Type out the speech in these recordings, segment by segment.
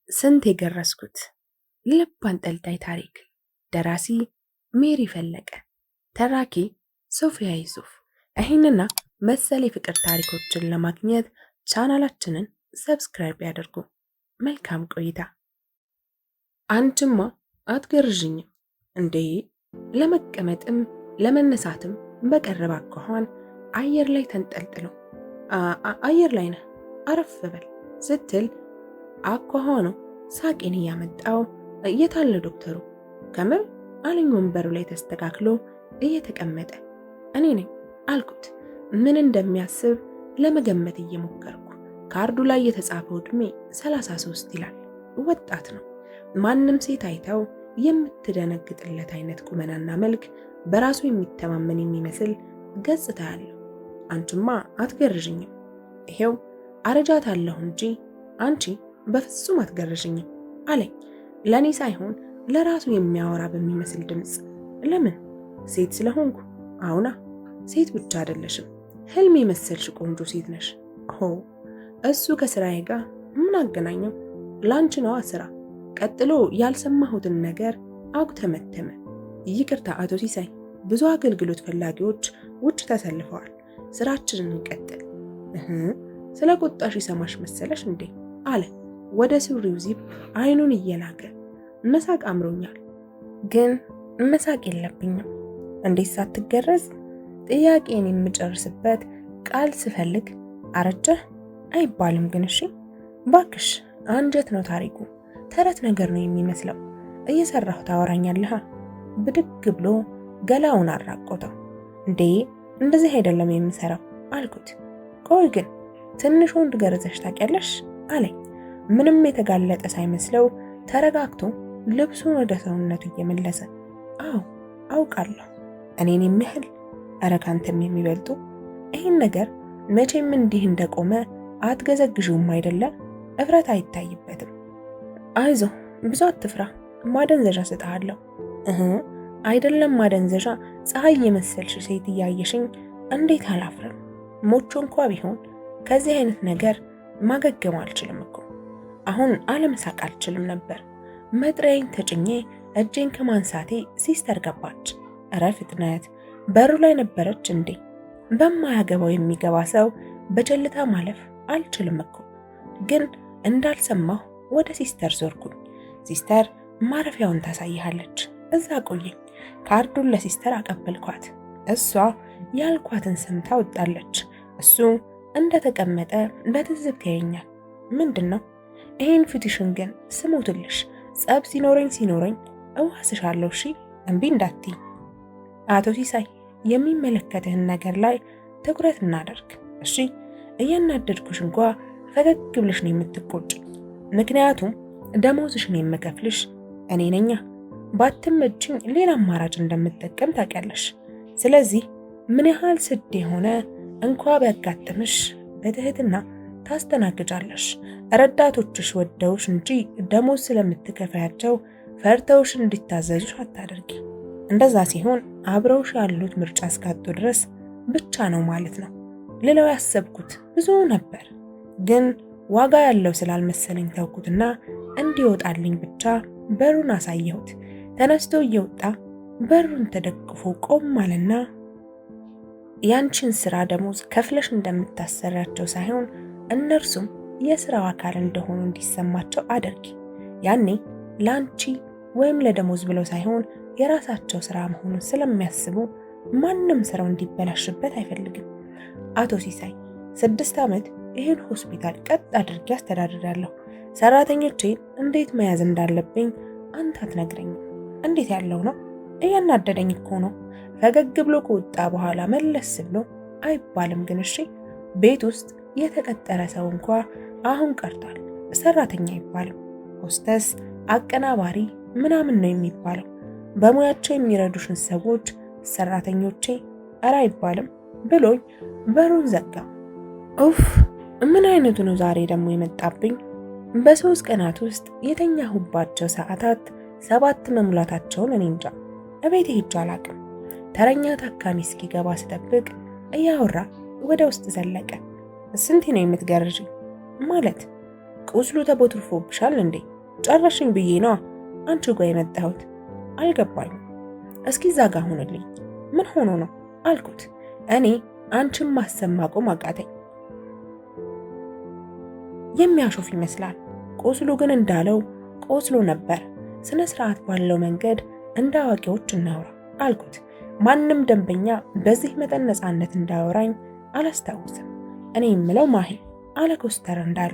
ስንት የገረስኩት ልብ አንጠልጣይ ታሪክ። ደራሲ ሜሪ ፈለቀ፣ ተራኪ ሶፊያ ይሱፍ። ይህንና መሰል የፍቅር ታሪኮችን ለማግኘት ቻናላችንን ሰብስክራይብ ያደርጉ። መልካም ቆይታ። አንቺማ አትገርዥኝም እንዴ? ለመቀመጥም ለመነሳትም በቀረበ አኳኋን አየር ላይ ተንጠልጥሎ አየር ላይ ነህ አረፍ በል ስትል አኳኋኑ ሳቄን እያመጣው የታለ ዶክተሩ ከምር አለኝ ወንበሩ ላይ ተስተካክሎ እየተቀመጠ። እኔ ነኝ አልኩት ምን እንደሚያስብ ለመገመት እየሞከርኩ። ካርዱ ላይ የተጻፈው ዕድሜ 33 ይላል። ወጣት ነው። ማንም ሴት አይተው የምትደነግጥለት አይነት ቁመናና መልክ፣ በራሱ የሚተማመን የሚመስል ገጽታ ያለው። አንቺማ አትገርዥኝም፣ ይሄው አረጃታለሁ እንጂ አንቺ በፍጹም አትገርዥኝም አለኝ፣ ለኔ ሳይሆን ለራሱ የሚያወራ በሚመስል ድምጽ። ለምን? ሴት ስለሆንኩ? አሁና ሴት ብቻ አይደለሽም፣ ህልም የመሰልሽ ቆንጆ ሴት ነሽ። ኦ እሱ ከስራዬ ጋር ምን አገናኘው? ላንቺ ነዋ ስራ። ቀጥሎ ያልሰማሁትን ነገር አጉተመተመ። ይቅርታ አቶ ሲሳይ፣ ብዙ አገልግሎት ፈላጊዎች ውጭ ተሰልፈዋል። ስራችንን እንቀጥል። ስለ ቁጣሽ ይሰማሽ መሰለሽ እንዴ አለ ወደ ሱሪው ዚፕ አይኑን እየላከ። መሳቅ አምሮኛል፣ ግን መሳቅ የለብኝም። እንዴት ሳትገረዝ? ጥያቄን የምጨርስበት ቃል ስፈልግ አረጀህ አይባልም ግን እሺ ባክሽ፣ አንጀት ነው ታሪኩ። ተረት ነገር ነው የሚመስለው። እየሰራሁ ታወራኛለህ። ብድግ ብሎ ገላውን አራቆተው። እንዴ እንደዚህ አይደለም የምሰራው አልኩት። ቆይ ግን ትንሽ ወንድ ገርዘሽ ታውቂያለሽ አለኝ። ምንም የተጋለጠ ሳይመስለው ተረጋግቶ ልብሱን ወደ ሰውነቱ እየመለሰ። አዎ አውቃለሁ፣ እኔን የሚያህል ኧረ ካንተም የሚበልጡ። ይህን ነገር መቼም እንዲህ እንደቆመ አትገዘግዥውም አይደለ? እፍረት አይታይበትም። አይዞ ብዙ አትፍራ፣ ማደንዘዣ ሰጥሃለሁ። አይደለም ማደንዘዣ፣ ፀሐይ የመሰልሽ ሴት እያየሽኝ እንዴት አላፍርም? ሞቾ እንኳ ቢሆን ከዚህ አይነት ነገር ማገገም አልችልም እኮ። አሁን አለመሳቅ አልችልም ነበር። መጥሪያዬን ተጭኜ እጄን ከማንሳቴ ሲስተር ገባች። እረ ፍጥነት! በሩ ላይ ነበረች እንዴ? በማያገባው የሚገባ ሰው በጀልታ ማለፍ አልችልም እኮ። ግን እንዳልሰማሁ ወደ ሲስተር ዞርኩኝ። ሲስተር ማረፊያውን ታሳይሃለች፣ እዛ ቆየኝ። ካርዱን ለሲስተር አቀበልኳት። እሷ ያልኳትን ሰምታ ወጣለች። እሱ እንደተቀመጠ በትዝብት ያየኛል። ምንድነው? ይሄን ፊትሽን ግን ስሞትልሽ ጸብ ሲኖረኝ እዋስሻለሁ። እሺ እምቢ እንዳትይ። አቶ ሲሳይ የሚመለከትህን ነገር ላይ ትኩረት እናደርግ እሺ። እያናደድኩሽ እንኳ ፈገግ ብለሽ ነው የምትቆጪኝ። ምክንያቱም ደሞዝሽን የምከፍልሽ እኔ ነኛ። ባትመጪኝ ሌላ አማራጭ እንደምጠቀም ታውቂያለሽ። ስለዚህ ምን ያህል ስድ የሆነ እንኳ ቢያጋጥምሽ በትህትና ታስተናግጃለሽ። ረዳቶችሽ ወደውሽ እንጂ ደሞዝ ስለምትከፍያቸው ፈርተውሽ እንዲታዘዙሽ አታደርጊ። እንደዛ ሲሆን አብረውሽ ያሉት ምርጫ እስካጡ ድረስ ብቻ ነው ማለት ነው። ሌላው ያሰብኩት ብዙ ነበር፣ ግን ዋጋ ያለው ስላልመሰለኝ ተውኩትና እንዲወጣልኝ ብቻ በሩን አሳየሁት። ተነስቶ እየወጣ በሩን ተደግፎ ቆም አለና ያንቺን ስራ ደሞዝ ከፍለሽ እንደምታሰራቸው ሳይሆን እነርሱም የስራው አካል እንደሆኑ እንዲሰማቸው አድርጊ። ያኔ ላንቺ ወይም ለደሞዝ ብለው ሳይሆን የራሳቸው ስራ መሆኑን ስለሚያስቡ ማንም ስራው እንዲበላሽበት አይፈልግም። አቶ ሲሳይ 6 ዓመት ይህን ሆስፒታል ቀጥ አድርጌ አስተዳድራለሁ። ሰራተኞቼን እንዴት መያዝ እንዳለብኝ አንተ አትነግረኝም። እንዴት ያለው ነው? እያናደደኝ እኮ ነው። ፈገግ ብሎ ከወጣ በኋላ መለስ ብሎ አይባልም ግን እሺ። ቤት ውስጥ የተቀጠረ ሰው እንኳ አሁን ቀርቷል። ሰራተኛ አይባልም። ሆስተስ፣ አቀናባሪ ምናምን ነው የሚባለው። በሙያቸው የሚረዱሽን ሰዎች ሰራተኞቼ ኧረ አይባልም ብሎኝ በሩን ዘጋ። ኡፍ ምን አይነቱ ነው ዛሬ ደግሞ የመጣብኝ? በ3 ቀናት ውስጥ የተኛሁባቸው ሰዓታት 7 መሙላታቸውን እኔ እንጃ። እቤት ሄጄ አላቅም። ተረኛ ታካሚ እስኪገባ ስጠብቅ እያወራ ወደ ውስጥ ዘለቀ። ስንቴ ነው የምትገርዥኝ? ማለት ቁስሉ ተቦትርፎብሻል እንዴ ጨረሽኝ ብዬ ነው አንቺ ጋር የመጣሁት። አልገባኝም። እስኪ እዛ ጋር ሁንልኝ። ምን ሆኖ ነው አልኩት። እኔ አንቺን ማሰብ ማቆም አቃተኝ። የሚያሾፍ ይመስላል። ቁስሉ ግን እንዳለው ቆስሎ ነበር። ስነ ስርዓት ባለው መንገድ እንደ አዋቂዎች እናውራ አልኩት። ማንም ደንበኛ በዚህ መጠን ነፃነት እንዳወራኝ አላስታውስም። እኔ የምለው ማሂ አለ ኮስተር እንዳለ።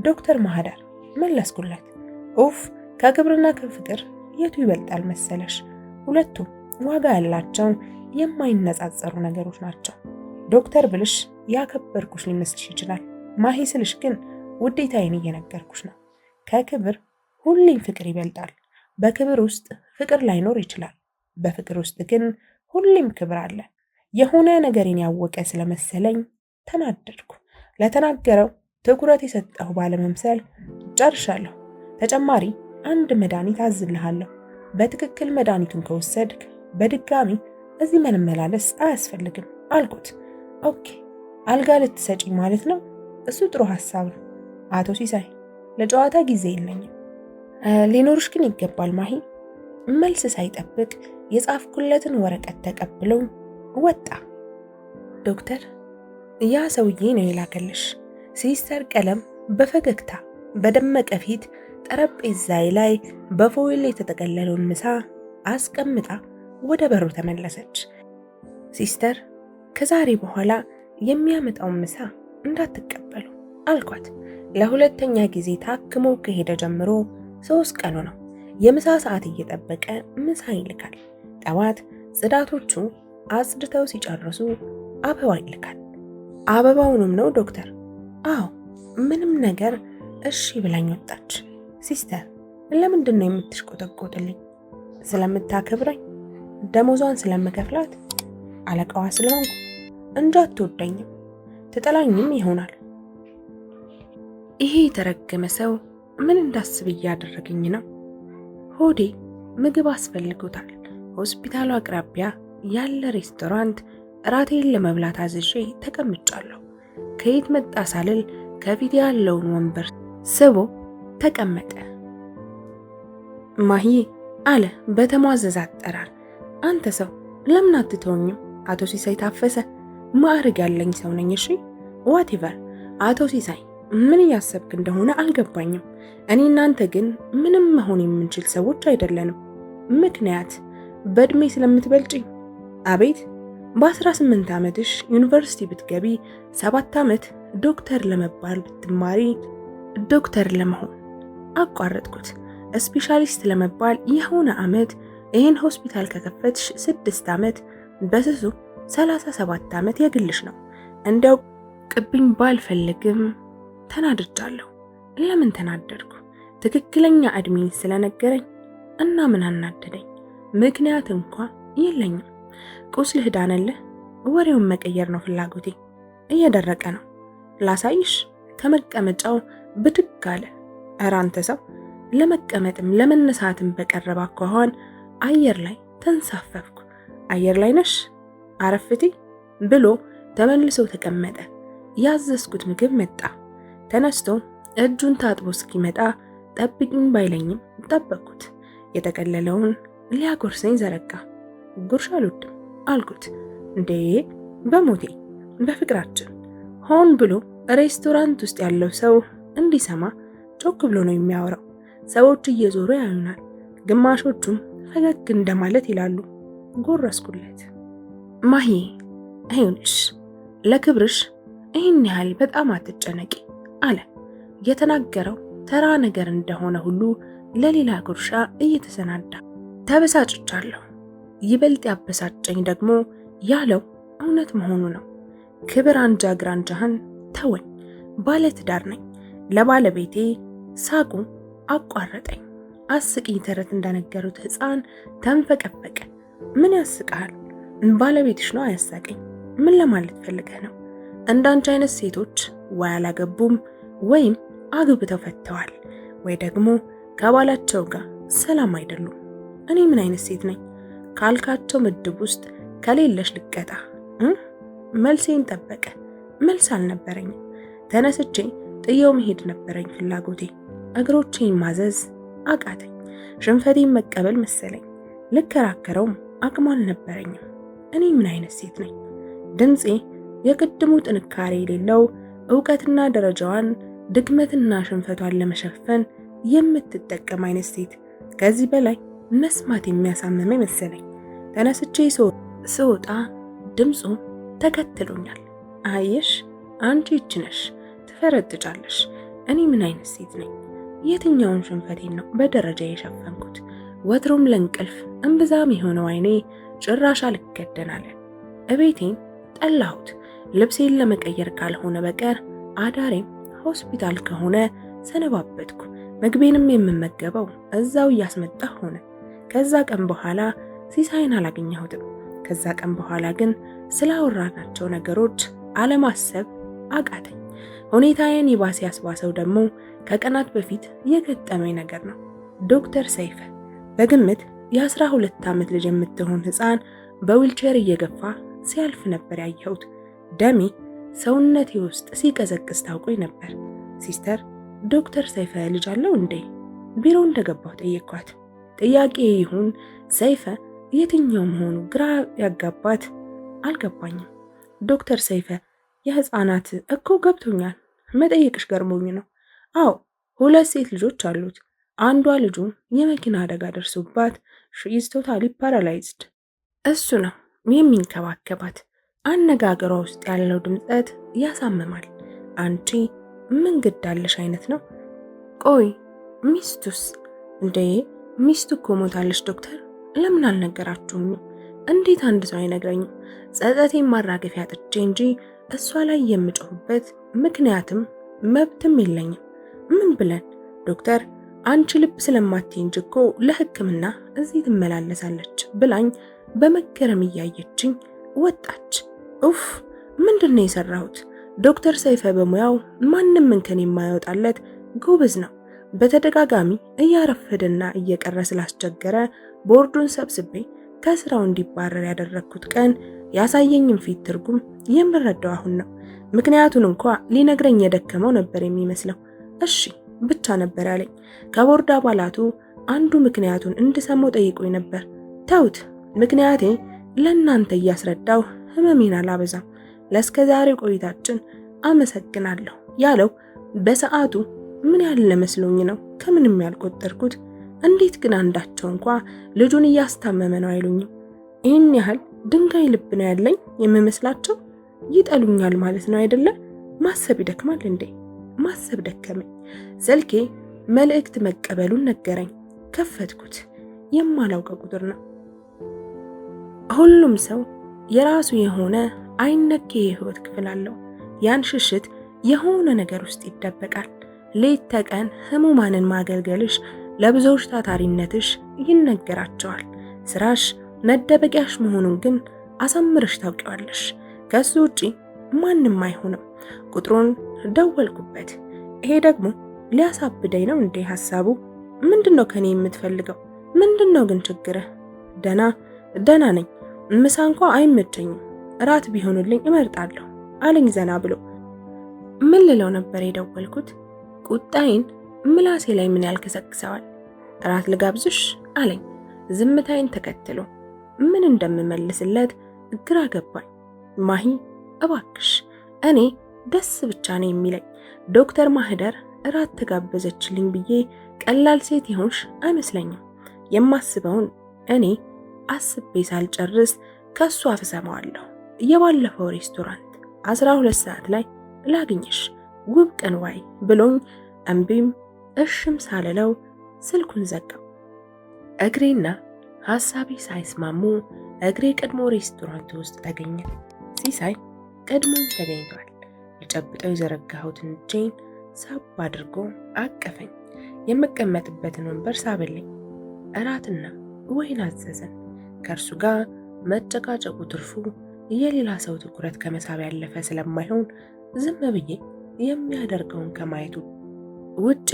ዶክተር ማህደር መለስኩለት። ኡፍ ከክብርና ከፍቅር የቱ ይበልጣል መሰለሽ? ሁለቱም ዋጋ ያላቸው የማይነጻጸሩ ነገሮች ናቸው። ዶክተር ብልሽ ያከበርኩሽ ሊመስልሽ ይችላል። ማሂ ስልሽ ግን ውዴታዬን እየነገርኩሽ ነው። ከክብር ሁሌም ፍቅር ይበልጣል። በክብር ውስጥ ፍቅር ላይኖር ይችላል። በፍቅር ውስጥ ግን ሁሌም ክብር አለ። የሆነ ነገሬን ያወቀ ስለመሰለኝ ተናደድኩ። ለተናገረው ትኩረት የሰጠሁ ባለመምሰል ጨርሻለሁ። ተጨማሪ አንድ መድኃኒት አዝልሃለሁ። በትክክል መድኃኒቱን ከወሰድክ በድጋሚ እዚህ መመላለስ አያስፈልግም አልኩት። ኦኬ አልጋ ልትሰጪኝ ማለት ነው? እሱ ጥሩ ሐሳብ ነው አቶ ሲሳይ። ለጨዋታ ጊዜ የለኝም። ሊኖርሽ ግን ይገባል ማሂ። መልስ ሳይጠብቅ የጻፍኩለትን ወረቀት ተቀብለው ወጣ። ዶክተር ያ ሰውዬ ነው የላከልሽ። ሲስተር ቀለም በፈገግታ በደመቀ ፊት ጠረጴዛዬ ላይ በፎይል የተጠቀለለውን ምሳ አስቀምጣ ወደ በሩ ተመለሰች። ሲስተር ከዛሬ በኋላ የሚያመጣውን ምሳ እንዳትቀበሉ አልኳት። ለሁለተኛ ጊዜ ታክሞ ከሄደ ጀምሮ 3 ቀኑ ነው። የምሳ ሰዓት እየጠበቀ ምሳ ይልካል። ጠዋት ጽዳቶቹ አጽድተው ሲጨርሱ አበባ ይልካል። አበባውንም ነው ዶክተር? አዎ ምንም ነገር እሺ ብላኝ ወጣች። ሲስተር ለምንድን ነው የምትሽቆጠቆጥልኝ? ስለምታከብረኝ፣ ደሞዟን ስለምከፍላት፣ አለቃዋ ስለሆንኩ እንጂ አትወደኝም። ትጠላኝም ይሆናል። ይሄ የተረገመ ሰው ምን እንዳስብ እያደረገኝ ነው። ሆዴ ምግብ አስፈልጎታል። ሆስፒታሉ አቅራቢያ ያለ ሬስቶራንት እራቴን ለመብላት አዝዤ ተቀምጫለሁ። ከየት መጣ ሳልል ከፊት ያለውን ወንበር ስቦ ተቀመጠ። ማሂ አለ በተሟዘዘ አጠራር። አንተ ሰው ለምን አትተውኝም? አቶ ሲሳይ ታፈሰ ማዕረግ ያለኝ ሰው ነኝ። እሺ ዋቴቨር። አቶ ሲሳይ ምን እያሰብክ እንደሆነ አልገባኝም። እኔ እናንተ ግን ምንም መሆን የምንችል ሰዎች አይደለንም። ምክንያት በእድሜ ስለምትበልጭኝ። አቤት በ18 ዓመትሽ ዩኒቨርሲቲ ብትገቢ 7 ዓመት ዶክተር ለመባል ብትማሪ ዶክተር ለመሆን አቋረጥኩት። ስፔሻሊስት ለመባል የሆነ ዓመት ይህን ሆስፒታል ከከፈትሽ 6 ዓመት በስሱ 37 ዓመት የግልሽ ነው። እንደው ቅብኝ ባልፈልግም ተናድጃለሁ። ለምን ተናደድኩ? ትክክለኛ እድሜን ስለነገረኝ እና ምን አናደደኝ? ምክንያት እንኳን የለኝም። ቁስልህ ዳነልህ? ወሬውን መቀየር ነው ፍላጎቴ። እየደረቀ ነው። ላሳይሽ። ከመቀመጫው ብድግ አለ። ኧረ አንተ ሰው! ለመቀመጥም ለመነሳትም በቀረባ አኳኋን አየር ላይ ተንሳፈፍኩ። አየር ላይ ነሽ? አረፍቲ ብሎ ተመልሶ ተቀመጠ። ያዘዝኩት ምግብ መጣ። ተነስቶ እጁን ታጥቦ እስኪመጣ ጠብቂኝ ባይለኝም ጠበቅኩት። የተቀለለውን ሊያጎርሰኝ ዘረጋ። ጉርሻ አልወድም አልኩት። እንዴ በሞቴ በፍቅራችን ሆን ብሎ ሬስቶራንት ውስጥ ያለው ሰው እንዲሰማ ጮክ ብሎ ነው የሚያወራው። ሰዎች እየዞሩ ያዩናል። ግማሾቹም ፈገግ እንደማለት ይላሉ። ጎረስኩለት። ማሂ አይሁንሽ፣ ለክብርሽ ይህን ያህል በጣም አትጨነቂ አለ። የተናገረው ተራ ነገር እንደሆነ ሁሉ ለሌላ ጉርሻ እየተሰናዳ ተበሳጭቻለሁ። ይበልጥ ያበሳጨኝ ደግሞ ያለው እውነት መሆኑ ነው። ክብር አንጃ ግራንጃህን ተወኝ። ባለ ትዳር ነኝ። ለባለቤቴ ሳቁ አቋረጠኝ። አስቂኝ ተረት እንደነገሩት ሕፃን ተንፈቀፈቀ። ምን ያስቃል? ባለቤትሽ ነው አያሳቀኝ። ምን ለማለት ፈልገህ ነው? እንዳንቺ አይነት ሴቶች ወይ አላገቡም ወይም አግብተው ፈተዋል ወይ ደግሞ ከባላቸው ጋር ሰላም አይደሉም። እኔ ምን አይነት ሴት ነኝ ካልካቸው ምድብ ውስጥ ከሌለሽ ልቀጣ። መልሴን ጠበቀ። መልስ አልነበረኝም። ተነስቼ ጥየው መሄድ ነበረኝ ፍላጎቴ። እግሮቼን ማዘዝ አቃተኝ። ሽንፈቴን መቀበል መሰለኝ። ልከራከረውም አቅሙ አልነበረኝም። እኔ ምን አይነት ሴት ነኝ? ድምፄ የቅድሙ ጥንካሬ የሌለው ዕውቀትና ደረጃዋን ድክመትና ሽንፈቷን ለመሸፈን የምትጠቀም አይነት ሴት። ከዚህ በላይ መስማት የሚያሳምመኝ መሰለኝ። ተነስቼ ስወጣ ድምፁ ተከትሎኛል። አየሽ፣ አንቺ ይህች ነሽ፣ ትፈረጥጫለሽ። እኔ ምን አይነት ሴት ነኝ? የትኛውን ሽንፈቴን ነው በደረጃ የሸፈንኩት? ወትሮም ለእንቅልፍ እምብዛም የሆነው አይኔ ጭራሽ አልከደናለ። እቤቴን ጠላሁት። ልብሴን ለመቀየር ካልሆነ በቀር አዳሬም ሆስፒታል ከሆነ ሰነባበትኩ። ምግቤንም የምመገበው እዛው እያስመጣሁ ሆነ። ከዛ ቀን በኋላ ሲሳይን አላገኘሁትም። ከዛ ቀን በኋላ ግን ስላወራናቸው ነገሮች አለማሰብ አቃተኝ። ሁኔታዬን ይባስ ያስባሰው ደግሞ ከቀናት በፊት የገጠመኝ ነገር ነው። ዶክተር ሰይፈ በግምት የ12 ዓመት ልጅ የምትሆን ሕፃን በዊልቸር እየገፋ ሲያልፍ ነበር ያየሁት። ደሜ ሰውነቴ ውስጥ ሲቀዘቅዝ ታውቆኝ ነበር። ሲስተር፣ ዶክተር ሰይፈ ልጅ አለው እንዴ? ቢሮ እንደገባሁ ጠየቅኳት። ጥያቄ ይሁን ሰይፈ የትኛው መሆኑ ግራ ያጋባት አልገባኝም። ዶክተር ሰይፈ የህፃናት እኮ ገብቶኛል፣ መጠየቅሽ ገርሞኝ ነው። አዎ 2 ሴት ልጆች አሉት። አንዷ ልጁ የመኪና አደጋ ደርሶባት ሺዝ ቶታሊ ፓራላይዝድ። እሱ ነው የሚንከባከባት። አነጋገሯ ውስጥ ያለው ድምጸት ያሳምማል። አንቺ ምን ግዳለሽ አይነት ነው። ቆይ ሚስቱስ? እንዴ ሚስቱ እኮ ሞታለች ዶክተር፣ ለምን አልነገራችሁም? እንዴት አንድ ሰው አይነግረኝም? ጸጸቴን ማራገፊያ አጥቼ እንጂ እሷ ላይ የምጮህበት ምክንያትም መብትም የለኝም። ምን ብለን ዶክተር፣ አንቺ ልብ ስለማትይ እንጂ እኮ ለሕክምና እዚህ ትመላለሳለች ብላኝ በመገረም እያየችኝ ወጣች። ኡፍ፣ ምንድነው የሰራሁት? ዶክተር ሰይፈ በሙያው ማንም እንከን የማይወጣለት ጎበዝ ነው። በተደጋጋሚ እያረፈደና እየቀረ ስላስቸገረ ቦርዱን ሰብስቤ ከስራው እንዲባረር ያደረግኩት ቀን ያሳየኝም ፊት ትርጉም የምረዳው አሁን ነው። ምክንያቱን እንኳ ሊነግረኝ የደከመው ነበር የሚመስለው። እሺ ብቻ ነበር ያለኝ። ከቦርድ አባላቱ አንዱ ምክንያቱን እንድሰማው ጠይቆኝ ነበር። ተውት፣ ምክንያቴ ለእናንተ እያስረዳው ህመሜን አላበዛም። ለእስከዛሬ ቆይታችን አመሰግናለሁ ያለው በሰዓቱ ምን ያህል ለመስሎኝ ነው ከምንም ያልቆጠርኩት። እንዴት ግን አንዳቸው እንኳ ልጁን እያስታመመ ነው አይሉኝም? ይህን ያህል ድንጋይ ልብ ነው ያለኝ የምመስላቸው? ይጠሉኛል ማለት ነው አይደለ? ማሰብ ይደክማል እንዴ? ማሰብ ደከመኝ። ስልኬ መልእክት መቀበሉን ነገረኝ። ከፈትኩት። የማላውቀው ቁጥር ነው። ሁሉም ሰው የራሱ የሆነ አይነኬ የህይወት ክፍል አለው። ያን ሽሽት የሆነ ነገር ውስጥ ይደበቃል። ሌት ተቀን ህሙማንን ማገልገልሽ ለብዙዎች ታታሪነትሽ ይነገራቸዋል። ስራሽ መደበቂያሽ መሆኑን ግን አሳምረሽ ታውቂዋለሽ። ከሱ ውጪ ማንም አይሆንም። ቁጥሩን ደወልኩበት። ይሄ ደግሞ ሊያሳብደኝ ነው እንዴ ሐሳቡ? ምንድነው ከኔ የምትፈልገው? ምንድነው ግን ችግርህ? ደና ነኝ። ምሳ እንኳ አይመቸኝም። እራት ቢሆንልኝ እመርጣለሁ አለኝ ዘና ብሎ። ምን ልለው ነበር የደወልኩት? ቁጣዬን ምላሴ ላይ ምን ያልከሰክሰዋል? እራት ልጋብዝሽ አለኝ ዝምታዬን ተከትሎ። ምን እንደምመልስለት ግራ ገባኝ። ማሂ እባክሽ፣ እኔ ደስ ብቻ ነው የሚለኝ። ዶክተር ማህደር እራት ተጋበዘችልኝ ብዬ ቀላል ሴት ይሆንሽ አይመስለኝም። የማስበውን እኔ አስቤ ሳልጨርስ ከሱ አፍሰማዋለሁ። የባለፈው ሬስቶራንት 12 ሰዓት ላይ ላግኝሽ ውብ ቀን ዋይ ብሎኝ እምቢም እሽም ሳልለው ስልኩን ዘጋው። እግሬና ሐሳቤ ሳይስማሙ እግሬ ቀድሞ ሬስቶራንት ውስጥ ተገኘ። ሲሳይ ቀድሞኝ ተገኝቷል። ልጨብጠው የዘረጋሁትን እጄን ሳብ አድርጎ አቀፈኝ። የምቀመጥበትን ወንበር ሳበልኝ። እራትና ወይን አዘዘን። ከእርሱ ጋር መጨቃጨቁ ትርፉ የሌላ ሰው ትኩረት ከመሳብ ያለፈ ስለማይሆን ዝም ብዬ የሚያደርገውን ከማየቱ ውጪ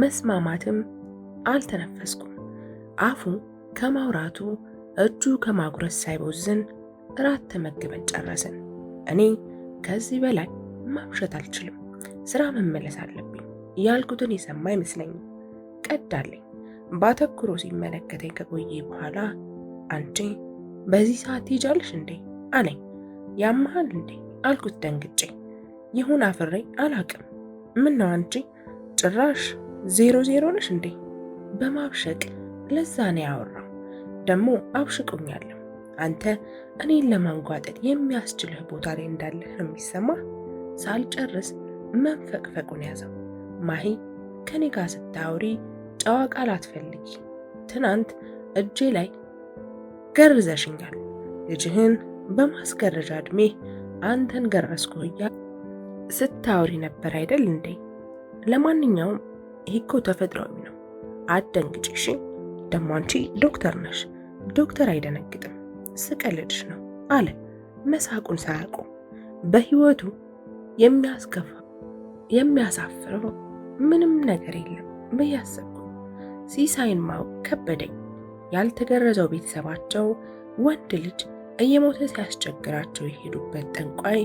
መስማማትም አልተነፈስኩም። አፉ ከማውራቱ እጁ ከማጉረስ ሳይቦዝን እራት ተመግበን ጨረስን። እኔ ከዚህ በላይ ማምሸት አልችልም። ስራ መመለስ አለብኝ ያልኩትን የሰማ አይመስለኝም። ቀዳለኝ። ባተኩሮ ሲመለከተኝ ከቆየ በኋላ አንቺ በዚህ ሰዓት ትሄጃለሽ እንዴ አለኝ። ያመሃል እንዴ አልኩት ደንግጬ። ይሁን አፍሬ አላቅም። ምን ነው አንቺ ጭራሽ 00 ነሽ እንዴ? በማብሸቅ ለዛ ነው ያወራው። ደግሞ አብሽቁኛለሁ። አንተ እኔን ለማንጓጠጥ የሚያስችልህ ቦታ ላይ እንዳለህ ነው የሚሰማ። ሳልጨርስ መንፈቅፈቁን ያዘው። ማሂ ከኔ ጋር ስታወሪ ጨዋ ቃል አትፈልጊ። ትናንት እጄ ላይ ገርዘሽኛል። ልጅህን በማስገረጃ እድሜ አንተን ገረስኩህ እያልኩ ስታወሪ ነበር አይደል እንዴ? ለማንኛውም ይህ እኮ ተፈጥሯዊ ነው። አትደንግጪ እሺ። ደሞ አንቺ ዶክተር ነሽ። ዶክተር አይደነግጥም። ስቀልድሽ ነው አለ መሳቁን ሳያቆም። በህይወቱ የሚያስከፋ የሚያሳፍረው ምንም ነገር የለም ብዬ አሰብኩ። ሲሳይን ማወቅ ከበደኝ። ያልተገረዘው ቤተሰባቸው ወንድ ልጅ እየሞተ ሲያስቸግራቸው የሄዱበት ጠንቋይ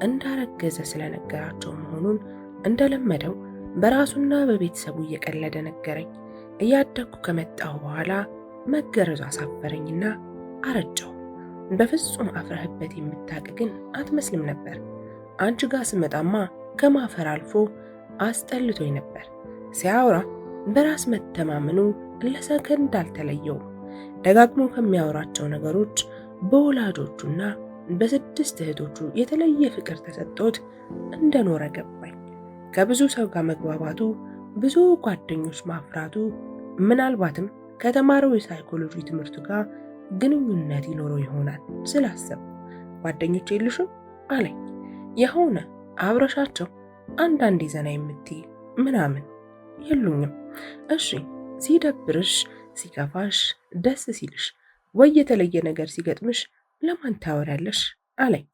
እንዳረገዘ ስለነገራቸው መሆኑን እንደለመደው በራሱና በቤተሰቡ እየቀለደ ነገረኝ። እያደግኩ ከመጣሁ በኋላ መገረዙ አሳፈረኝና አረጃው። በፍጹም አፍረህበት የምታውቅ ግን አትመስልም ነበር። አንቺ ጋር ስመጣማ ከማፈር አልፎ አስጠልቶኝ ነበር። ሲያወራ በራስ መተማመኑ ለሰከንድ አልተለየውም። ደጋግሞ ከሚያወራቸው ነገሮች በወላጆቹና በ6 እህቶቹ የተለየ ፍቅር ተሰጥቶት እንደኖረ ገባኝ። ከብዙ ሰው ጋር መግባባቱ፣ ብዙ ጓደኞች ማፍራቱ፣ ምናልባትም ከተማረው የሳይኮሎጂ ትምህርቱ ጋር ግንኙነት ይኖረው ይሆናል ስላሰብ ጓደኞች የሉሽም አለኝ። የሆነ አብረሻቸው አንዳንዴ ዘና የምትይ ምናምን የሉኝም። እሺ ሲደብርሽ፣ ሲከፋሽ፣ ደስ ሲልሽ ወይ የተለየ ነገር ሲገጥምሽ ለማን ታወሪያለሽ አለኝ።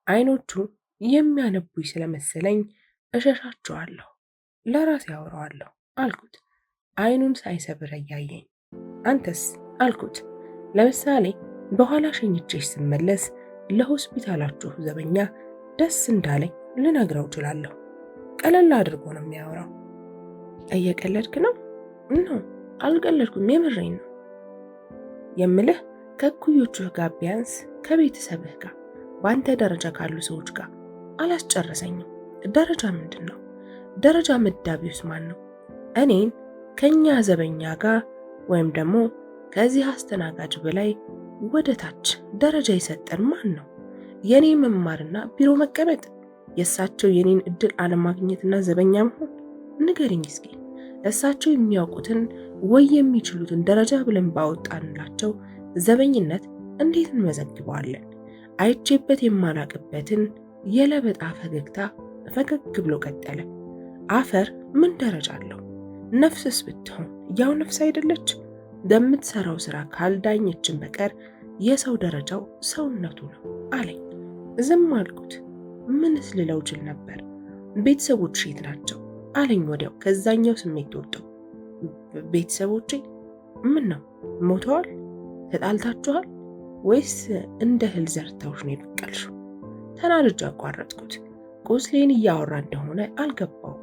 አይኖቹ የሚያነቡኝ ስለመሰለኝ እሸሻቸዋለሁ፣ ለራሴ ያወራዋለሁ አልኩት። አይኑን ሳይሰብር እያየኝ። አንተስ አልኩት። ለምሳሌ በኋላ ሸኝቼሽ ስመለስ ለሆስፒታላችሁ ዘበኛ ደስ እንዳለኝ ልነግረው እችላለሁ። ቀለል አድርጎ ነው የሚያወራው። እየቀለድክ ነው? ነው አልቀለድኩም፣ የምሬን ነው የምልህ። ከእኩዮችህ ጋር ቢያንስ ከቤተሰብህ ጋር በአንተ ደረጃ ካሉ ሰዎች ጋር አላስጨረሰኝም። ደረጃ ምንድን ነው? ደረጃ መዳቢውስ ማን ነው? እኔን ከኛ ዘበኛ ጋር ወይም ደግሞ ከዚህ አስተናጋጅ በላይ ወደ ታች ደረጃ የሰጠን ማን ነው? የኔ መማርና ቢሮ መቀመጥ፣ የእሳቸው የኔን እድል አለማግኘትና ዘበኛ መሆን? ንገሪኝ እስኪ። እሳቸው የሚያውቁትን ወይ የሚችሉትን ደረጃ ብለን ባወጣንላቸው ዘበኝነት እንዴት እንመዘግበዋለን? አይቼበት የማላቅበትን የለበጣ ፈገግታ ፈገግ ብሎ ቀጠለ። አፈር ምን ደረጃ አለው? ነፍስስ ብትሆን ያው ነፍስ አይደለች? በምትሰራው ስራ ካልዳኘችን በቀር የሰው ደረጃው ሰውነቱ ነው አለኝ። ዝም አልኩት። ምንስ ልለው ችል ነበር? ቤተሰቦች የት ናቸው አለኝ ወዲያው ከዛኛው ስሜት ወጥቶ። ቤተሰቦቼ ምን ነው ሞተዋል? ተጣልታችኋል? ወይስ እንደ እህል ዘርተውሽ ነው የበቀልሽው? ተናድጄ አቋረጥኩት። ቁስሌን እያወራ እንደሆነ አልገባው።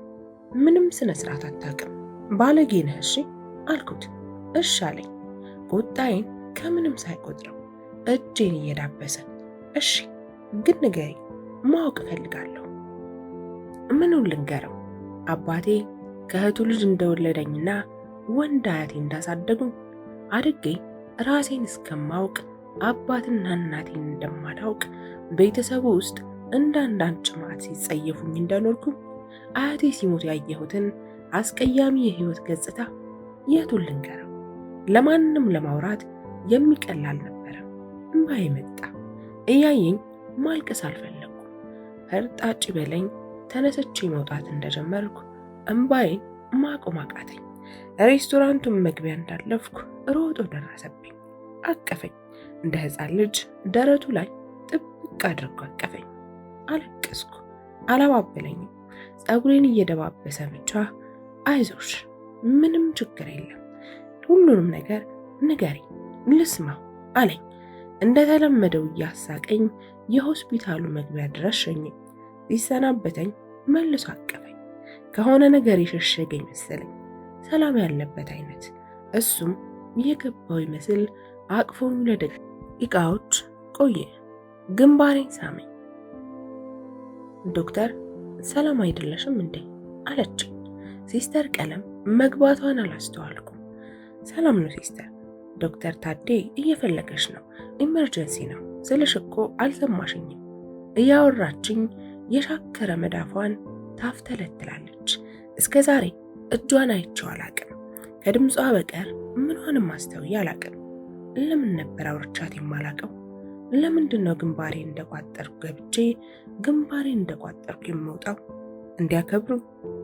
ምንም ስነ ስርዓት አታውቅም፣ ባለጌ ነህ እሺ አልኩት። እሺ አለኝ፣ ቁጣዬን ከምንም ሳይቆጥረው እጄን እየዳበሰ። እሺ ግን ንገሪ፣ ማወቅ እፈልጋለሁ። ምኑን ልንገረው? አባቴ ከእህቱ ልጅ እንደወለደኝና ወንድ አያቴ እንዳሳደጉኝ አድጌ ራሴን እስከማውቅ አባትና እናቴን እንደማላውቅ ቤተሰቡ ውስጥ እንዳንዳንድ ጭማት ሲጸየፉኝ እንደኖርኩኝ አያቴ ሲሞት ያየሁትን አስቀያሚ የህይወት ገጽታ የቱን ልንገረው? ለማንም ለማውራት የሚቀል አልነበረም። እምባዬ መጣ። እያየኝ ማልቀስ አልፈለኩም። ፈርጣጭ በለኝ። ተነስቼ መውጣት እንደጀመርኩ እምባዬን ማቆም አቃተኝ። ሬስቶራንቱን መግቢያ እንዳለፍኩ ሮጦ ደረሰብኝ። አቀፈኝ። እንደ ሕፃን ልጅ ደረቱ ላይ ጥብቅ አድርጎ አቀፈኝ። አለቀስኩ። አላባበለኝም። ፀጉሬን እየደባበሰ ብቻ አይዞሽ፣ ምንም ችግር የለም፣ ሁሉንም ነገር ንገሪ ልስማው አለኝ። እንደተለመደው እያሳቀኝ የሆስፒታሉ መግቢያ ድረስ ሸኘኝ። ሲሰናበተኝ መልሶ አቀፈኝ። ከሆነ ነገር የሸሸገኝ መሰለኝ። ሰላም ያለበት አይነት። እሱም የገባው ይመስል አቅፎኝ ለደቂቃዎች ቆየ። ግንባሬን ሳመኝ። ዶክተር ሰላም አይደለሽም እንዴ አለችኝ። ሲስተር ቀለም መግባቷን አላስተዋልኩም። ሰላም ነው ሲስተር፣ ዶክተር ታዴ እየፈለገሽ ነው፣ ኢመርጀንሲ ነው ስልሽ እኮ አልሰማሽኝም። እያወራችኝ የሻከረ መዳፏን ታፍተለትላለች። እስከ ዛሬ እጇን አይቼው አላቅም። ከድምጿ በቀር ምኗንም አስተውዬ አላቅም። ለምን ነበር አውርቻት የማላቀው? ለምንድን ነው ግንባሬን እንደቋጠርኩ ገብቼ ግንባሬን እንደቋጠርኩ የምወጣው? እንዲያከብሩ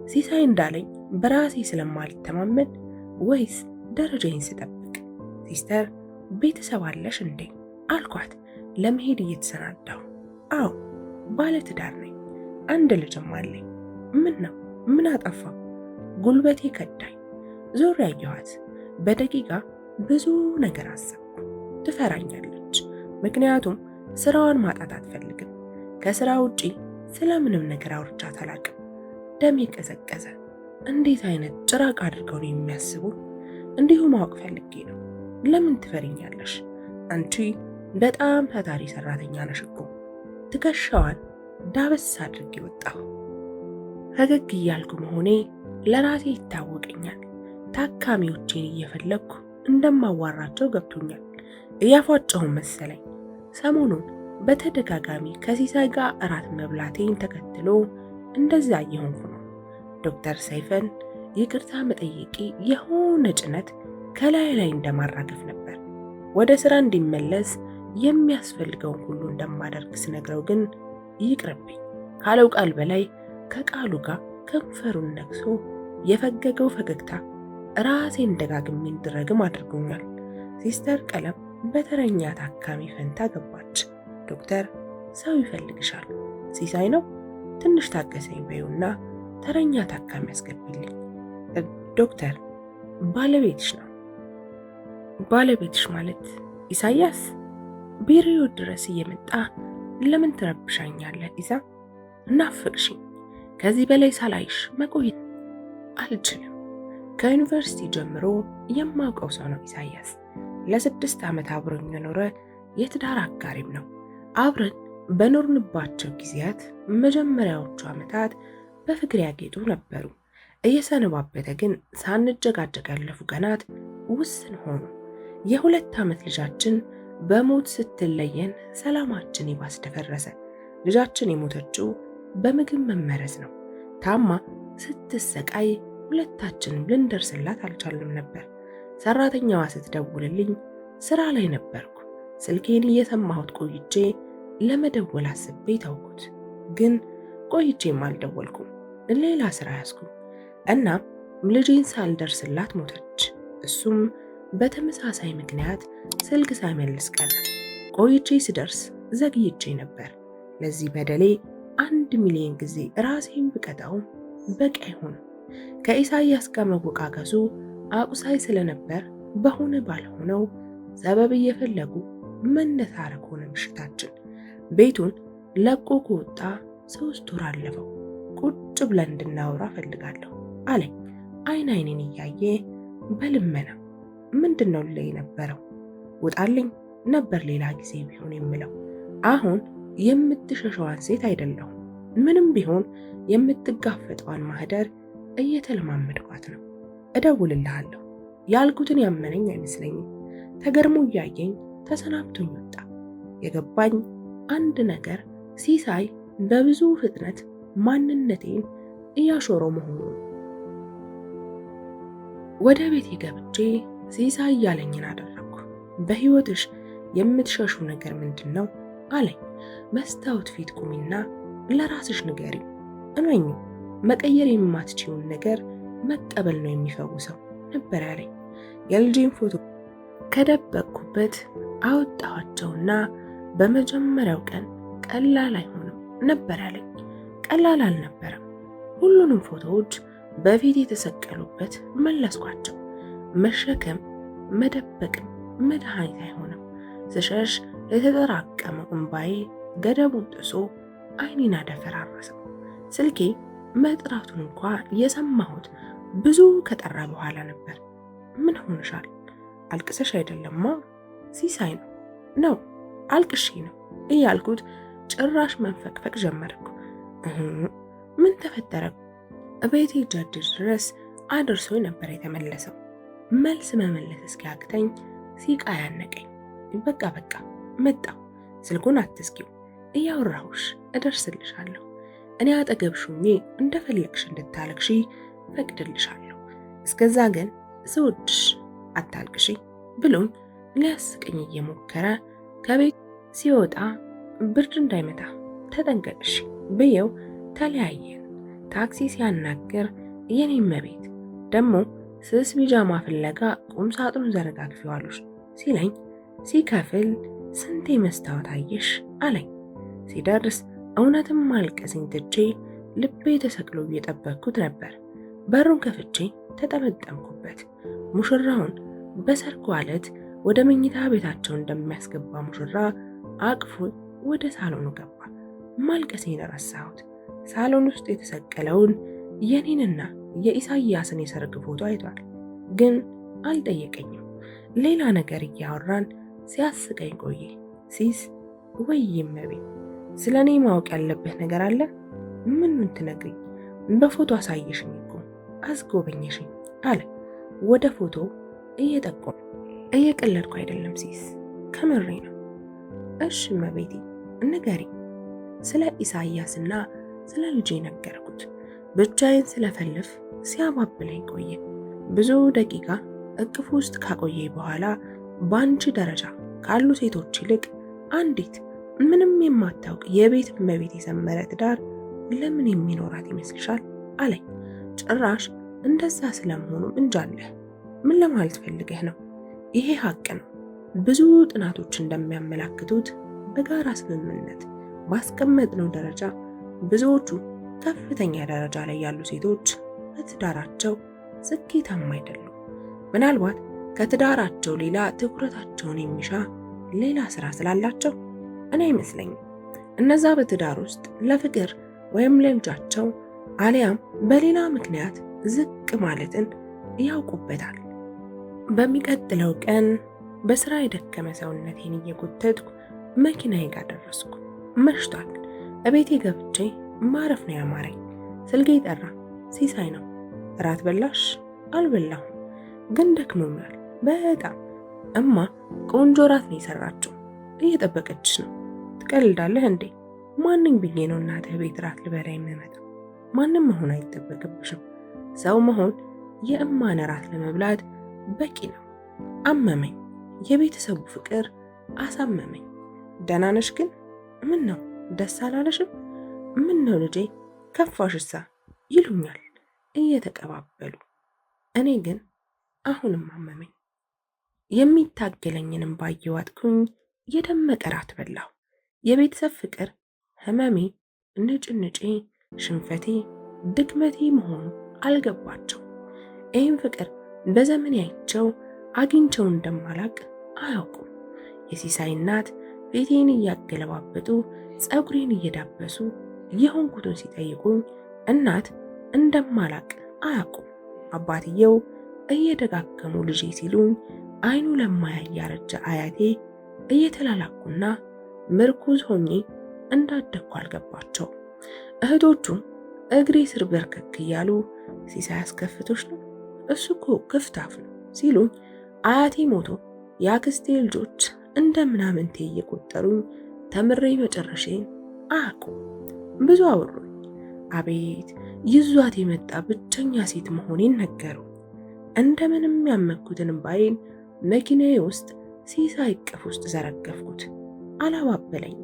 ሲሳይ እንዳለኝ በራሴ ስለማልተማመን ወይስ ደረጃዬን ስጠብቅ? ሲስተር ቤተሰብ አለሽ እንዴ አልኳት ለመሄድ እየተሰናዳሁ። አዎ ባለ ትዳር ነኝ፣ አንድ ልጅም አለኝ። ምን ነው ምን አጠፋው? ጉልበቴ ከዳኝ። ዞር ያየኋት በደቂቃ ብዙ ነገር አሰብኩ። ትፈራኛለች፣ ምክንያቱም ስራዋን ማጣት አትፈልግም። ከስራ ውጪ ስለምንም ነገር አውርቻት አላቅም። ደሜ ቀዘቀዘ። እንዴት አይነት ጭራቅ አድርገው ነው የሚያስቡ? እንዲሁ ማወቅ ፈልጌ ነው። ለምን ትፈሪኛለሽ? አንቺ በጣም ታታሪ ሰራተኛ ነሽ እኮ። ትከሻዋን ዳበስ አድርጌ ወጣሁ። ፈገግ እያልኩ መሆኔ ለራሴ ይታወቀኛል። ታካሚዎቼን እየፈለግኩ እንደማዋራቸው ገብቶኛል። እያፏጨሁም መሰለኝ። ሰሞኑን በተደጋጋሚ ከሲሳይ ጋር እራት መብላቴን ተከትሎ እንደዛ እየሆንኩ ነው። ዶክተር ሰይፈን ይቅርታ መጠየቄ የሆነ ጭነት ከላይ ላይ እንደማራገፍ ነበር። ወደ ስራ እንዲመለስ የሚያስፈልገውን ሁሉ እንደማደርግ ስነግረው ግን ይቅርብኝ ካለው ቃል በላይ ከቃሉ ጋር ከንፈሩን ነክሶ የፈገገው ፈገግታ ራሴን ደጋግሜ እንድረግም አድርጎኛል። ሲስተር ቀለም በተረኛ ታካሚ ፈንታ ገባች። ዶክተር ሰው ይፈልግሻል። ሲሳይ ነው? ትንሽ ታገሰኝ በይውና ተረኛ ታካሚ ያስገቢልኝ። ዶክተር ባለቤትሽ ነው። ባለቤትሽ ማለት ኢሳያስ? ቢሮው ድረስ እየመጣ ለምን ትረብሻኛለህ ኢሳ? እናፍቅሽኝ። ከዚህ በላይ ሳላይሽ መቆየት አልችልም። ከዩኒቨርሲቲ ጀምሮ የማውቀው ሰው ነው ኢሳያስ። ለ6 ዓመት አብሮኝ የኖረ የትዳር አጋሪም ነው። አብረን በኖርንባቸው ጊዜያት መጀመሪያዎቹ ዓመታት በፍቅር ያጌጡ ነበሩ። እየሰነባበተ ግን ሳንጀጋጀግ ያለፉ ቀናት ውስን ሆኑ። የ2 ዓመት ልጃችን በሞት ስትለየን ሰላማችን ይባስ ደፈረሰ። ልጃችን የሞተችው በምግብ መመረዝ ነው። ታማ ስትሰቃይ ሁለታችንም ልንደርስላት አልቻልንም ነበር። ሰራተኛዋ ስትደውልልኝ ስራ ላይ ነበርኩ። ስልኬን እየሰማሁት ቆይቼ ለመደወል አስቤ ተውኩት። ግን ቆይቼም አልደወልኩም፣ ሌላ ስራ ያዝኩ። እናም ልጄን ሳልደርስላት ሞተች። እሱም በተመሳሳይ ምክንያት ስልክ ሳይመልስ ቀረ። ቆይቼ ስደርስ ዘግይቼ ነበር። ለዚህ በደሌ 1 ሚሊዮን ጊዜ ራሴን ብቀጣው በቂ አይሆንም። ከኢሳያስ ጋር መወቃቀሱ አቁሳይ ስለነበር በሆነ ባልሆነው ሰበብ እየፈለጉ መነታረክ ሆነ ምሽታችን። ቤቱን ለቆ ከወጣ 3 ወር አለፈው። ቁጭ ብለን እንድናወራ ፈልጋለሁ አለኝ አይን አይኔን እያየ በልመና። ምንድነው ልለይ ነበረው? ውጣልኝ ነበር ሌላ ጊዜ ቢሆን የምለው። አሁን የምትሸሸዋን ሴት አይደለሁም። ምንም ቢሆን የምትጋፈጠዋን ማህደር እየተለማመድኳት ነው። እደውልልሃለሁ ያልኩትን ያመነኝ አይመስለኝም። ተገርሞ እያየኝ ተሰናብቶኝ ወጣ። የገባኝ አንድ ነገር ሲሳይ በብዙ ፍጥነት ማንነቴን እያሾረው መሆኑ። ወደ ቤቴ ገብቼ ሲሳይ ያለኝን አደረግኩ። በህይወትሽ የምትሸሹ ነገር ምንድን ነው አለኝ። መስታወት ፊት ቁሚና ለራስሽ ንገሪ። እመኚ፣ መቀየር የማትችውን ነገር መቀበል ነው የሚፈውሰው ነበር ያለኝ። የልጄን ፎቶ ከደበቅኩበት አወጣኋቸውና በመጀመሪያው ቀን ቀላል አይሆንም ነበር ያለኝ። ቀላል አልነበረም። ሁሉንም ፎቶዎች በፊት የተሰቀሉበት መለስኳቸው። መሸከም መደበቅም መድኃኒት አይሆንም። ስሸሽ የተጠራቀመው እንባዬ ገደቡን ጥሶ አይኔን አደፈራረሰው። ስልኬ መጥራቱን እንኳ የሰማሁት ብዙ ከጠራ በኋላ ነበር። ምን ሆንሻል? አልቅሰሽ አይደለማ? ሲሳይ ነው አልቅሼ ነው እያልኩት ጭራሽ መንፈቅፈቅ ጀመርኩ። ምን ተፈጠረ? ቤቴ እጃጅ ድረስ አድርሶኝ ነበር የተመለሰው። መልስ መመለስ እስኪያቅተኝ ሲቃ ያነቀኝ። በቃ መጣሁ፣ ስልኩን አትዝጊው፣ እያወራሁሽ እደርስልሻለሁ። እኔ አጠገብሽ ሆኜ እንደፈለግሽ እንድታለቅሺ ፈቅድልሻለሁ። እስከዛ ግን ስወድሽ አታልቅሺ ብሎኝ ሊያስቀኝ እየሞከረ ከቤት ሲወጣ ብርድ እንዳይመታ ተጠንቀቅሽ ብየው ተለያየን። ታክሲ ሲያናግር የኔም መቤት ደግሞ ስስ ቢጃማ ፍለጋ ቁም ሳጥኑን ዘረጋግፊዋለሽ ሲለኝ ሲከፍል ስንቴ መስታወት አየሽ አለኝ። ሲደርስ እውነትም ማልቀስኝ ትቼ ልቤ ተሰቅሎ እየጠበቅኩት ነበር። በሩን ከፍቼ ተጠመጠምኩበት። ሙሽራውን በሰርጉ ዕለት ወደ መኝታ ቤታቸው እንደሚያስገባ ሙሽራ አቅፎ ወደ ሳሎኑ ገባ። ማልቀሴን ረሳሁት። ሳሎን ውስጥ የተሰቀለውን የኔንና የኢሳያስን የሰርግ ፎቶ አይቷል፣ ግን አልጠየቀኝም። ሌላ ነገር እያወራን ሲያስቀኝ ቆየ። ሲስ ወይም መቤት ስለ እኔ ማወቅ ያለብህ ነገር አለ? ምን ትነግሪኝ? በፎቶ አሳየሽኝ እኮ አስጎበኘሽኝ አለ ወደ ፎቶ እየጠቆመ። እየቀለድኩ አይደለም ሲስ፣ ከምሬ ነው። እሺ መቤቴ ንገሪኝ። ስለ ኢሳያስና ስለ ልጄ ነገርኩት። ብቻዬን ስለፈልፍ ሲያባብለኝ ቆየ። ብዙ ደቂቃ እቅፉ ውስጥ ካቆየ በኋላ በአንቺ ደረጃ ካሉ ሴቶች ይልቅ አንዲት ምንም የማታውቅ የቤት እመቤት የሰመረ ትዳር ለምን የሚኖራት ይመስልሻል አለኝ። ጭራሽ እንደዛ ስለመሆኑም እንጃለህ። ምን ለማለት ፈልገህ ነው? ይሄ ሀቅ ነው። ብዙ ጥናቶች እንደሚያመላክቱት በጋራ ስምምነት ባስቀመጥነው ደረጃ ብዙዎቹ ከፍተኛ ደረጃ ላይ ያሉ ሴቶች በትዳራቸው ስኬታማ አይደሉም። ምናልባት ከትዳራቸው ሌላ ትኩረታቸውን የሚሻ ሌላ ስራ ስላላቸው እኔ አይመስለኝም። እነዛ በትዳር ውስጥ ለፍቅር ወይም ለልጃቸው አሊያም በሌላ ምክንያት ዝቅ ማለትን ያውቁበታል። በሚቀጥለው ቀን በስራ የደከመ ሰውነቴን እየጎተትኩ መኪናዬ ጋር ደረስኩ። መሽቷል። እቤቴ ገብቼ ማረፍ ነው ያማረኝ። ስልኬ ጠራ። ሲሳይ ነው። እራት በላሽ? አልበላሁም፣ ግን ደክሞኛል በጣም። እማ ቆንጆ እራት ነው የሰራችው፣ እየጠበቀችሽ ነው። ትቀልዳለህ እንዴ? ማንኝ ብዬ ነው እናትህ ቤት እራት ልበላ የምመጣው? ማንም መሆን አይጠበቅብሽም። ሰው መሆን የእማን እራት ለመብላት በቂ ነው። አመመኝ። የቤተሰቡ ፍቅር አሳመመኝ። ደህና ነሽ ግን? ምን ነው ደስ አላለሽም? ምን ነው ልጄ ከፋሽሳ ይሉኛል እየተቀባበሉ። እኔ ግን አሁንም አመመኝ። የሚታገለኝንም ባየዋጥኩኝ የደመቀ ራት በላሁ። የቤተሰብ ፍቅር ህመሜ፣ ንጭንጬ፣ ሽንፈቴ፣ ድክመቴ መሆኑ አልገባቸው። ይህም ፍቅር በዘመን ያይቸው አግኝቸው እንደማላቅ አያውቁም። የሲሳይ እናት ቤቴን እያገለባበጡ ፀጉሬን እየዳበሱ የሆንኩትን ሲጠይቁኝ እናት እንደማላቅ አያውቁም። አባትየው እየደጋገሙ ልጄ ሲሉኝ አይኑ ለማያይ ያረጀ አያቴ እየተላላኩና ምርኩዝ ሆኜ እንዳደግኩ አልገባቸው። እህቶቹ እግሬ ስር በርከክ እያሉ ሲሳይ አስከፍቶች ነው እሱ እኮ ክፍታፍ ነው ሲሉኝ አያቴ ሞቶ የአክስቴ ልጆች እንደምናምንቴ እየቆጠሩኝ ተምሬ መጨረሻዬን አያውቁም። ብዙ አወሩኝ። አቤት ይዟት የመጣ ብቸኛ ሴት መሆኔን ነገሩ። እንደምንም ያመኩትን እምባዬን መኪናዬ ውስጥ ሲሳይ እቅፍ ውስጥ ዘረገፍኩት። አላባበለኝም።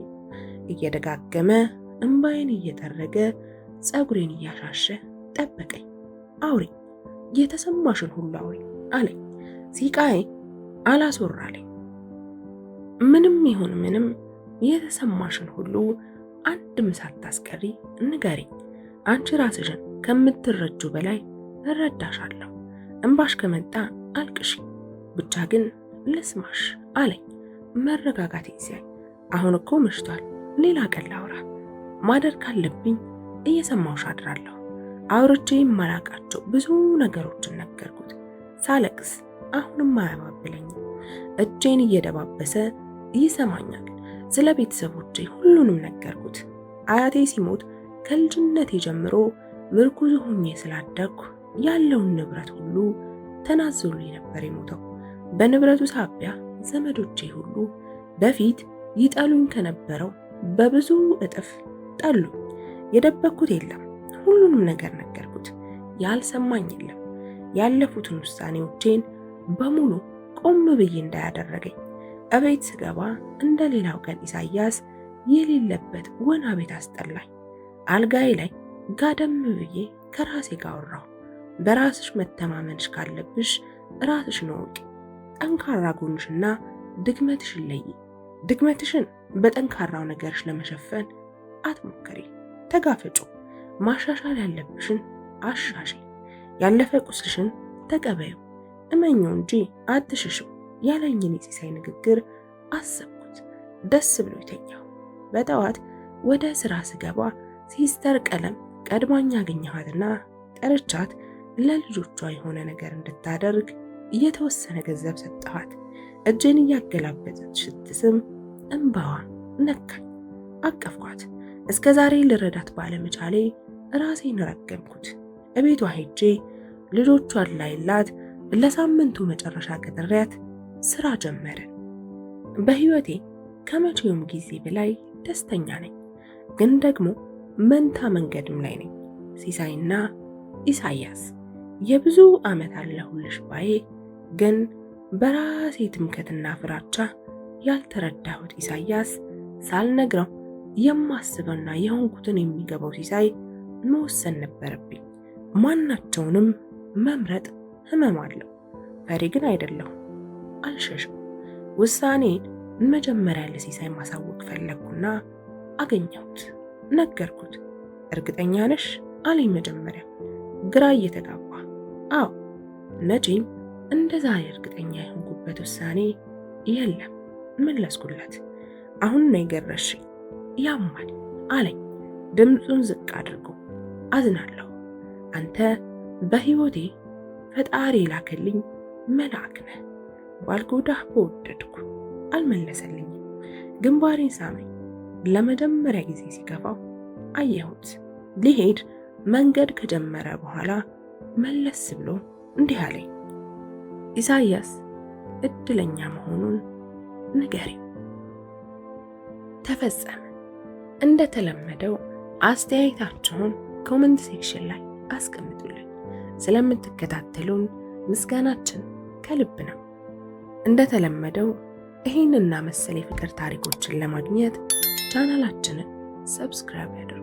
እየደጋገመ እምባዬን እየጠረገ ፀጉሬን እያሻሸ ጠበቀኝ። አውሪ፣ የተሰማሽን ሁሉ አውሪ አለኝ። ሲቃዬ አላስወራለኝ። ምንም ይሁን ምንም የተሰማሽን ሁሉ አንድም ሳታስቀሪ ንገሪኝ። አንቺ ራስሽን ከምትረጁ በላይ እረዳሻለሁ። እንባሽ ከመጣ አልቅሺ፣ ብቻ ግን ልስማሽ አለኝ መረጋጋቴን ሲያይ። አሁን እኮ መሽቷል፣ ሌላ ቀን ላውራ። ማደር ካለብኝ እየሰማሁሽ አድራለሁ። አውርቼ የማላቃቸው ብዙ ነገሮችን ነገርኩት። ሳለቅስ አሁንም አያባብለኝም። እጄን እየደባበሰ ይሰማኛል። ስለ ቤተሰቦቼ ሁሉንም ነገርኩት። አያቴ ሲሞት ከልጅነቴ ጀምሮ ምርኩዝ ሆኜ ስላደግኩ ያለውን ንብረት ሁሉ ተናዞልኝ ነበር የሞተው። በንብረቱ ሳቢያ ዘመዶቼ ሁሉ በፊት ይጠሉኝ ከነበረው በብዙ እጥፍ ጠሉኝ። የደበቅኩት የለም፣ ሁሉንም ነገር ነገርኩት። ያልሰማኝ የለም። ያለፉትን ውሳኔዎቼን በሙሉ ቆም ብዬ እንዳያደረገኝ። እቤት ስገባ እንደ ሌላው ቀን ኢሳያስ የሌለበት ወና ቤት አስጠላኝ። አልጋዬ ላይ ጋደም ብዬ ከራሴ ጋር አወራሁ። በራስሽ መተማመንሽ ካለብሽ ራስሽን እወቂ። ጠንካራ ጎንሽና ድክመትሽን ለይ። ድክመትሽን በጠንካራው ነገርሽ ለመሸፈን አትሞክሪ፣ ተጋፈጩ። ማሻሻል ያለብሽን አሻሽል። ያለፈ ቁስልሽን ተቀበዩ፣ እመኚው እንጂ አትሽሽው ያለኝን የሲሳይ ንግግር አሰብኩት። ደስ ብሎ ይተኛው። በጠዋት ወደ ስራ ስገባ ሲስተር ቀለም ቀድማኝ አገኘኋትና ጠርቻት ለልጆቿ የሆነ ነገር እንድታደርግ እየተወሰነ ገንዘብ ሰጠኋት። እጄን እያገላበጠች ስትስም እንባዋ ነካኝ። አቀፍኳት። እስከ ዛሬ ልረዳት ባለመቻሌ ራሴን ረገምኩት። እቤቷ ሄጄ ልጆቿን ላይላት ለሳምንቱ መጨረሻ ቀጥሬያት ስራ ጀመርን። በህይወቴ ከመቼውም ጊዜ በላይ ደስተኛ ነኝ፣ ግን ደግሞ መንታ መንገድም ላይ ነኝ። ሲሳይና ኢሳያስ የብዙ ዓመት አለሁልሽ ባዬ፣ ግን በራሴ ትምከትና ፍራቻ ያልተረዳሁት ኢሳያስ፣ ሳልነግረው የማስበውና የሆንኩትን የሚገባው ሲሳይ መወሰን ነበረብኝ። ማናቸውንም መምረጥ ህመም አለው። ፈሪ ግን አይደለሁም፣ አልሸሽም። ውሳኔን መጀመሪያ ለሲሳይ ማሳወቅ ፈለግኩና አገኘሁት። ነገርኩት። እርግጠኛ ነሽ አለኝ መጀመሪያ ግራ እየተጋባ። አዎ፣ መቼም እንደዛ እርግጠኛ የሆንኩበት ውሳኔ የለም መለስኩለት። አሁን ነው የገረሽኝ፣ ያማል አለኝ ድምፁን ዝቅ አድርጎ። አዝናለሁ፣ አንተ በህይወቴ ፈጣሪ ላከልኝ መልአክ ነህ። ባልጎዳህ በወደድኩ። አልመለሰልኝም። ግንባሬን ሳመኝ። ለመጀመሪያ ጊዜ ሲከፋው አየሁት። ሊሄድ መንገድ ከጀመረ በኋላ መለስ ብሎ እንዲህ አለኝ፣ ኢሳያስ እድለኛ መሆኑን ንገሪው። ተፈጸመ። እንደተለመደው አስተያየታችሁን ኮሜንት ሴክሽን ላይ አስቀምጡልኝ። ስለምትከታተሉን ምስጋናችን ከልብ ነው። እንደተለመደው ይህንና መሰል የፍቅር ታሪኮችን ለማግኘት ቻናላችንን ሰብስክራይብ ያድርጉ።